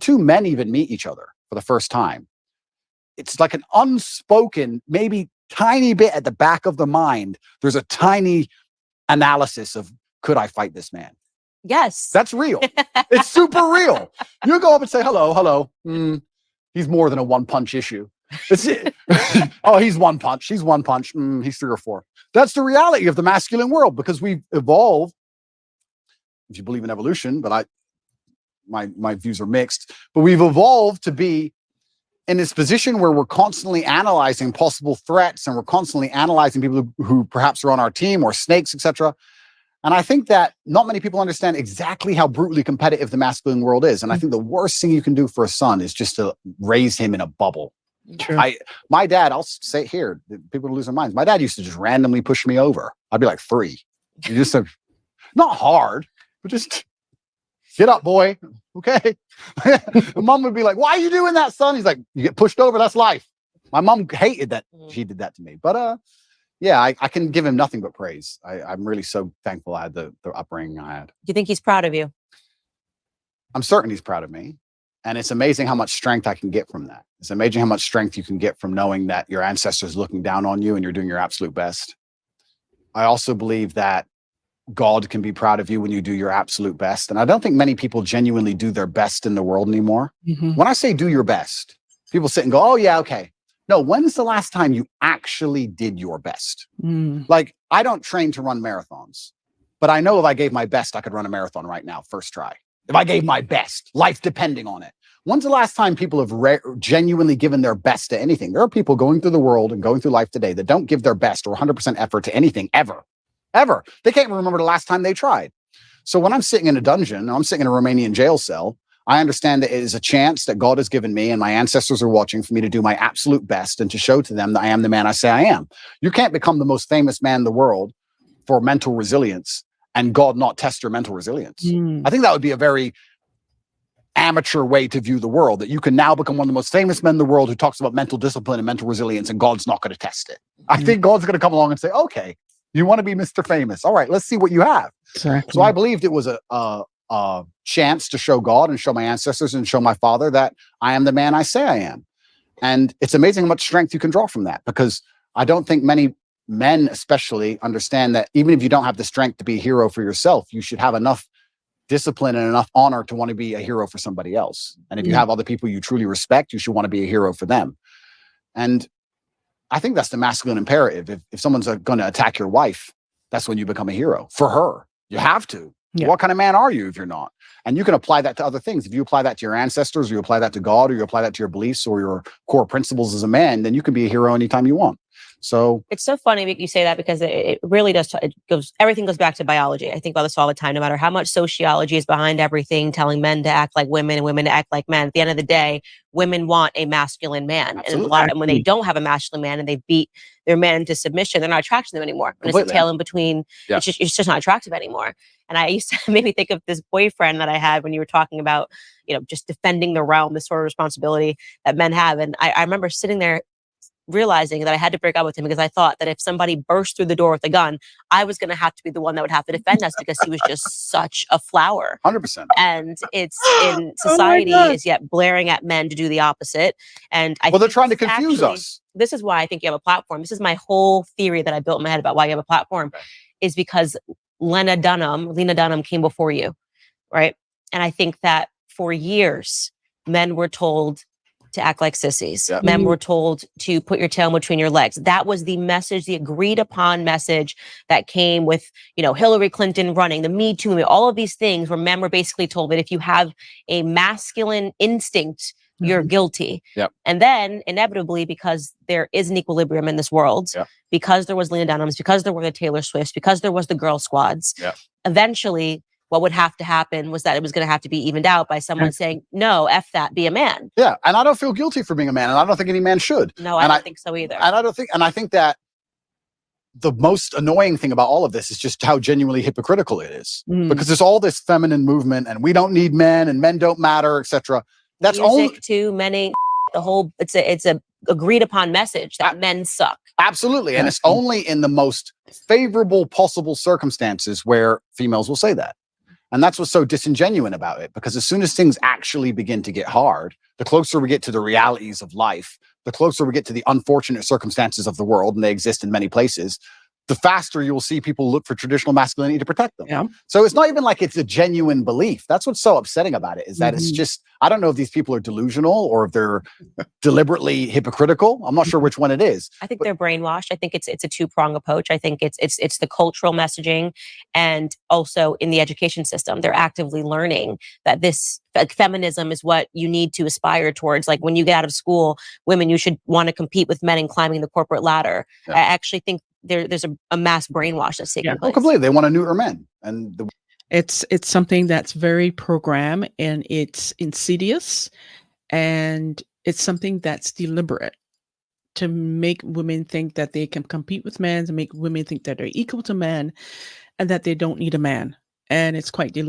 two men even meet each other for the first time, it's like an unspoken, maybe tiny bit at the back of the mind. There's a tiny analysis of, could I fight this man? Yes. That's real. It's super real. You go up and say, hello. He's more than a one punch issue. Oh, he's one punch. He's one punch. He's 3 or 4. That's the reality of the masculine world, because we've evolved, if you believe in evolution, but my views are mixed, but we've evolved to be in this position where we're constantly analyzing possible threats, and we're constantly analyzing people who perhaps are on our team, or snakes, etc. And I think that not many people understand exactly how brutally competitive the masculine world is. And I think the worst thing you can do for a son is just to raise him in a bubble. True. My dad, I'll say it here, people lose their minds. My dad used to just randomly push me over. I'd be like 3. You just not hard, but just get up, boy. Okay. Mom would be like, why are you doing that, son? He's like, you get pushed over. That's life. My mom hated that she did that to me. But yeah, I can give him nothing but praise. I'm really so thankful I had the upbringing I had. Do you think he's proud of you? I'm certain he's proud of me. And it's amazing how much strength I can get from that. It's amazing how much strength you can get from knowing that your ancestors looking down on you and you're doing your absolute best. I also believe that God can be proud of you when you do your absolute best. And I don't think many people genuinely do their best in the world anymore. Mm-hmm. When I say do your best, people sit and go, oh yeah, okay. No, when's the last time you actually did your best? Like, I don't train to run marathons, but I know if I gave my best, I could run a marathon right now, first try. If I gave my best, life depending on it. When's the last time people have genuinely given their best to anything? There are people going through the world and going through life today that don't give their best or 100% effort to anything ever. They can't remember the last time they tried. So when I'm sitting in a dungeon, I'm sitting in a Romanian jail cell, I understand that it is a chance that God has given me and my ancestors are watching for me to do my absolute best and to show to them that I am the man I say I am. You can't become the most famous man in the world for mental resilience and God not test your mental resilience. I think that would be a very amateur way to view the world, that you can now become one of the most famous men in the world who talks about mental discipline and mental resilience, and God's not going to test it. I think God's going to come along and say, okay, you want to be Mr. Famous. All right, let's see what you have. Exactly. So I believed it was a chance to show God and show my ancestors and show my father that I am the man I say I am. And it's amazing how much strength you can draw from that, because I don't think many men especially understand that even if you don't have the strength to be a hero for yourself, you should have enough discipline and enough honor to want to be a hero for somebody else. And if you have other people you truly respect, you should want to be a hero for them. And I think that's the masculine imperative. If someone's going to attack your wife, that's when you become a hero for her. You have to. Yeah. What kind of man are you if you're not? And you can apply that to other things. If you apply that to your ancestors, or you apply that to God, or you apply that to your beliefs or your core principles as a man, then you can be a hero anytime you want. So it's so funny that you say that, because it really does. Everything goes back to biology. I think about this all the time, no matter how much sociology is behind everything, telling men to act like women and women to act like men. At the end of the day, women want a masculine man. Absolutely. And when they don't have a masculine man and they beat their man into submission, they're not attracted to them anymore. When it's a tail in between, it's just not attractive anymore. And I used to maybe think of this boyfriend that I had when you were talking about, just defending the realm, this sort of responsibility that men have. And I remember sitting there realizing that I had to break up with him, because I thought that if somebody burst through the door with a gun, I was going to have to be the one that would have to defend us, because he was just such a flower. 100%. And it's in society is yet blaring at men to do the opposite. And they're trying to confuse us. This is why I think you have a platform. This is my whole theory that I built in my head about why you have a platform, is because Lena Dunham came before you, right? And I think that for years, men were told to act like sissies. Yep. Men were told to put your tail between your legs. That was the message, the agreed upon message that came with, Hillary Clinton running, the Me Too movement, all of these things where men were basically told that if you have a masculine instinct, you're guilty. Yep. And then inevitably, because there is an equilibrium in this world, because there was Lena Dunhams, because there were the Taylor Swifts, because there was the girl squads, eventually what would have to happen was that it was going to have to be evened out by someone saying, no, F that, be a man. Yeah. And I don't feel guilty for being a man. And I don't think any man should. No, I don't think so either. And I think that the most annoying thing about all of this is just how genuinely hypocritical it is. Because there's all this feminine movement and we don't need men and men don't matter, etc. That's music too. Men ain't the whole, it's a agreed upon message that men suck. Absolutely. And it's only in the most favorable possible circumstances where females will say that. And that's what's so disingenuous about it, because as soon as things actually begin to get hard, the closer we get to the realities of life, the closer we get to the unfortunate circumstances of the world, and they exist in many places, the faster you'll see people look for traditional masculinity to protect them. Yeah. So it's not even like it's a genuine belief. That's what's so upsetting about it, is that it's just, I don't know if these people are delusional or if they're deliberately hypocritical. I'm not sure which one it is. I think they're brainwashed. I think it's a two-pronged approach. I think it's the cultural messaging, and also in the education system, they're actively learning that this feminism is what you need to aspire towards. Like when you get out of school, women, you should want to compete with men in climbing the corporate ladder. Yeah. I actually think there's a mass brainwash that's taking place. Oh, completely. They want to neuter men, and it's something that's very programmed, and it's insidious, and it's something that's deliberate to make women think that they can compete with men, to make women think that they're equal to men, and that they don't need a man. And it's quite delusional.